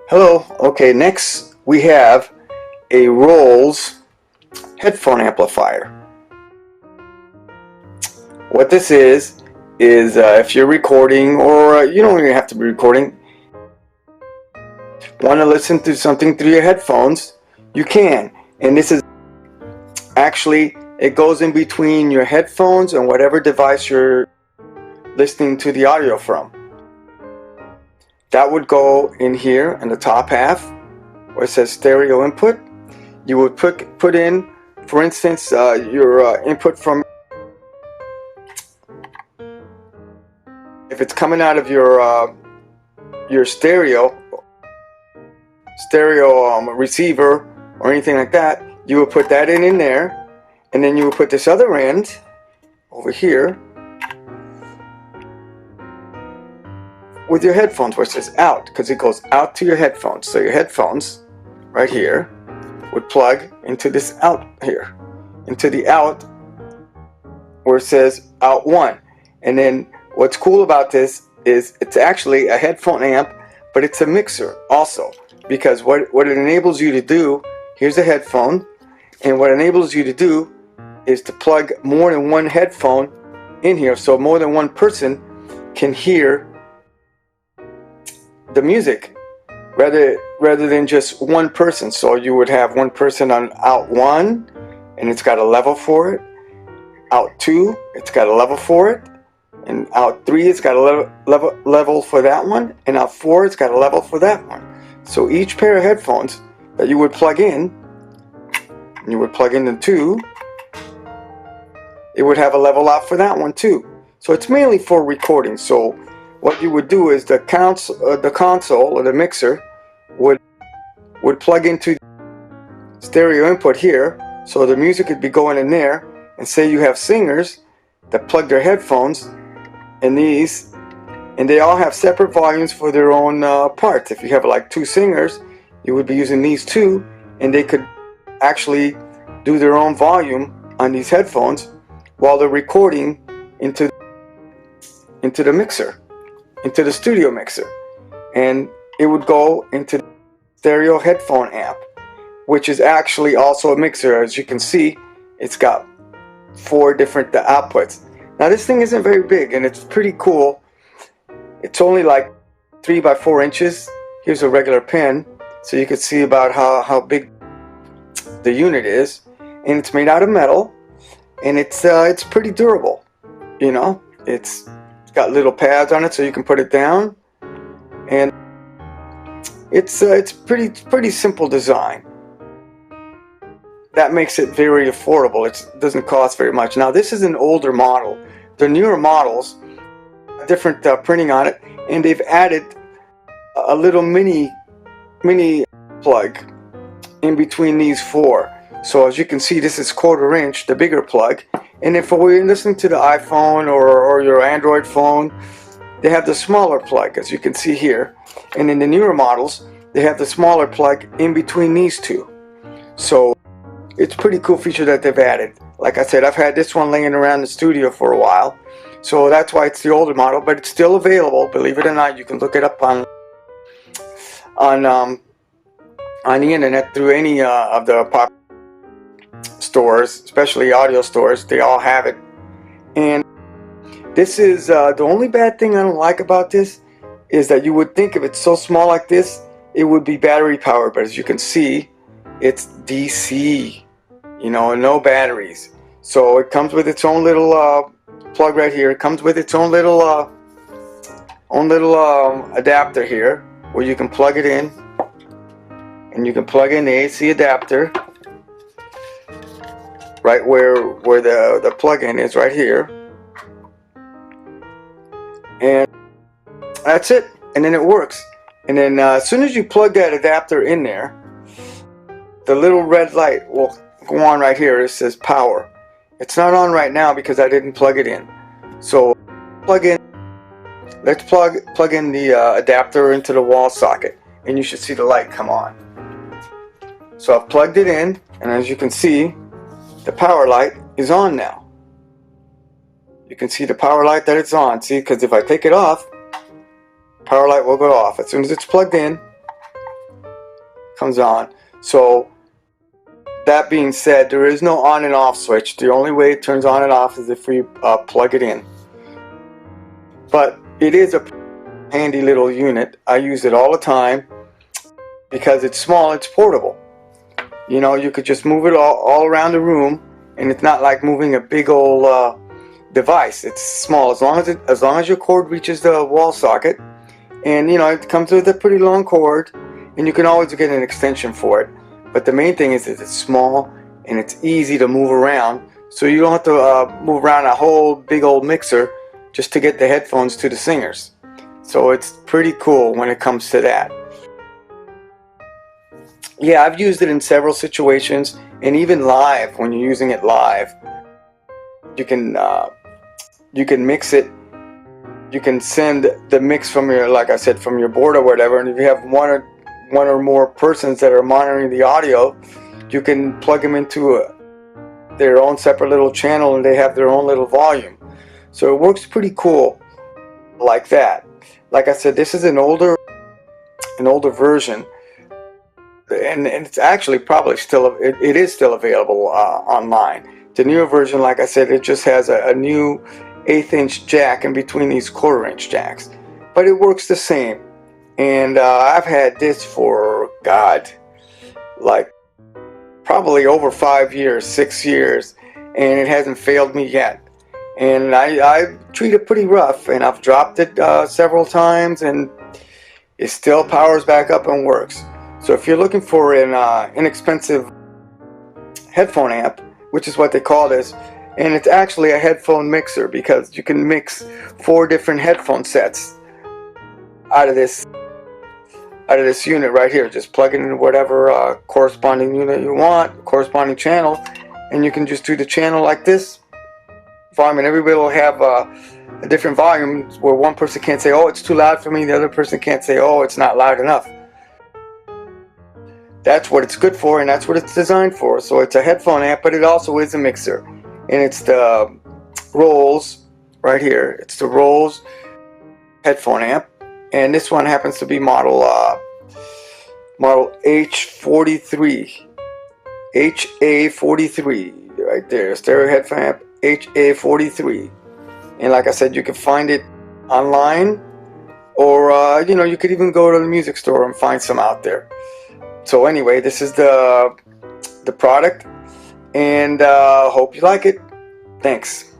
Hello. Okay, next we have a Rolls headphone amplifier. What this is if you're recording, or you don't even have to be recording, want to listen to something through your headphones, you can. And this is actually, it goes in between your headphones and whatever device you're listening to the audio from. That would go in here in the top half where it says stereo input. You would put in, for instance, your input from, if it's coming out of your stereo receiver or anything like that, you would put that in there, and then you would put this other end over here with your headphones where it says out, because it goes out to your headphones. So your headphones right here would plug into this out here, into the out where it says out 1. And then what's cool about this is it's actually a headphone amp, but it's a mixer also, because what it enables you to do, here's a headphone, and what it enables you to do is to plug more than one headphone in here, so more than one person can hear the music rather than just one person. So you would have one person on out 1, and it's got a level for it. Out 2, it's got a level for it. And out 3, it's got a level for that one. And out 4, it's got a level for that one. So each pair of headphones that you would plug in, and you would plug in the 2, it would have a level out for that one too. So it's mainly for recording. So what you would do is the console or the mixer would plug into stereo input here, so the music could be going in there. And say you have singers that plug their headphones in these, and they all have separate volumes for their own parts. If you have like 2 singers, you would be using these 2, and they could actually do their own volume on these headphones while they're recording into the mixer, into the studio mixer. And it would go into the stereo headphone amp, which is actually also a mixer. As you can see, it's got 4 different outputs. Now this thing isn't very big, and it's pretty cool. It's only like 3 by 4 inches. Here's a regular pen, so you can see about how big the unit is. And it's made out of metal, and it's pretty durable. You know, it's got little pads on it so you can put it down, and it's pretty simple design. That makes it very affordable. It doesn't cost very much. Now this is an older model. The newer models have different printing on it, and they've added a little mini plug in between these 4. So as you can see, this is 1/4 inch, the bigger plug. And if we're listening to the iPhone or your Android phone, they have the smaller plug, as you can see here. And in the newer models, they have the smaller plug in between these 2. So it's a pretty cool feature that they've added. Like I said, I've had this one laying around the studio for a while, so that's why it's the older model, but it's still available. Believe it or not, you can look it up on the internet through any of the pop stores, especially audio stores. They all have it. And this is the only bad thing I don't like about this is that you would think if it's so small like this, it would be battery powered, but as you can see, it's DC. You know, no batteries. So it comes with its own little plug right here. It comes with its own little adapter here, where you can plug it in, and you can plug in the AC adapter right where the plug-in is, right here. And that's it. And then it works. And then as soon as you plug that adapter in there, the little red light will go on right here. It says power. It's not on right now because I didn't plug it in. So let's plug in the adapter into the wall socket, and you should see the light come on. So I've plugged it in, and as you can see, the power light is on now. You can see the power light that it's on. See, because if I take it off, power light will go off. As soon as it's plugged in, comes on. So that being said, there is no on and off switch. The only way it turns on and off is if we plug it in. But it is a handy little unit. I use it all the time because it's small, it's portable. You know, you could just move it all around the room, and it's not like moving a big old device. It's small, as long as your cord reaches the wall socket, and you know, it comes with a pretty long cord, and you can always get an extension for it. But the main thing is that it's small and it's easy to move around, so you don't have to move around a whole big old mixer just to get the headphones to the singers. So it's pretty cool when it comes to that. Yeah, I've used it in several situations, and even live. When you're using it live, you can mix it. You can send the mix from your, like I said, from your board or whatever. And if you have one or more persons that are monitoring the audio, you can plug them into their own separate little channel, and they have their own little volume. So it works pretty cool like that. Like I said, this is an older version, and it's actually probably still, it is still available online. The newer version, like I said, it just has a new 1/8 inch jack in between these 1/4 inch jacks, but it works the same. And I've had this for, God, like probably over 5 years, 6 years, and it hasn't failed me yet. And I treat it pretty rough, and I've dropped it several times, and it still powers back up and works. So if you're looking for an inexpensive headphone amp, which is what they call this, and it's actually a headphone mixer, because you can mix 4 different headphone sets out of this unit right here. Just plug it into whatever corresponding unit you want, corresponding channel, and you can just do the channel like this. Volume, and everybody will have a different volume, where one person can't say, oh, it's too loud for me, the other person can't say, oh, it's not loud enough. That's what it's good for, and that's what it's designed for. So it's a headphone amp, but it also is a mixer. And it's the Rolls right here. It's the Rolls headphone amp, and this one happens to be model HA43, HA43 right there. Stereo headphone amp HA43. And like I said, you can find it online, or you know, you could even go to the music store and find some out there. So anyway, this is the product, and hope you like it. Thanks.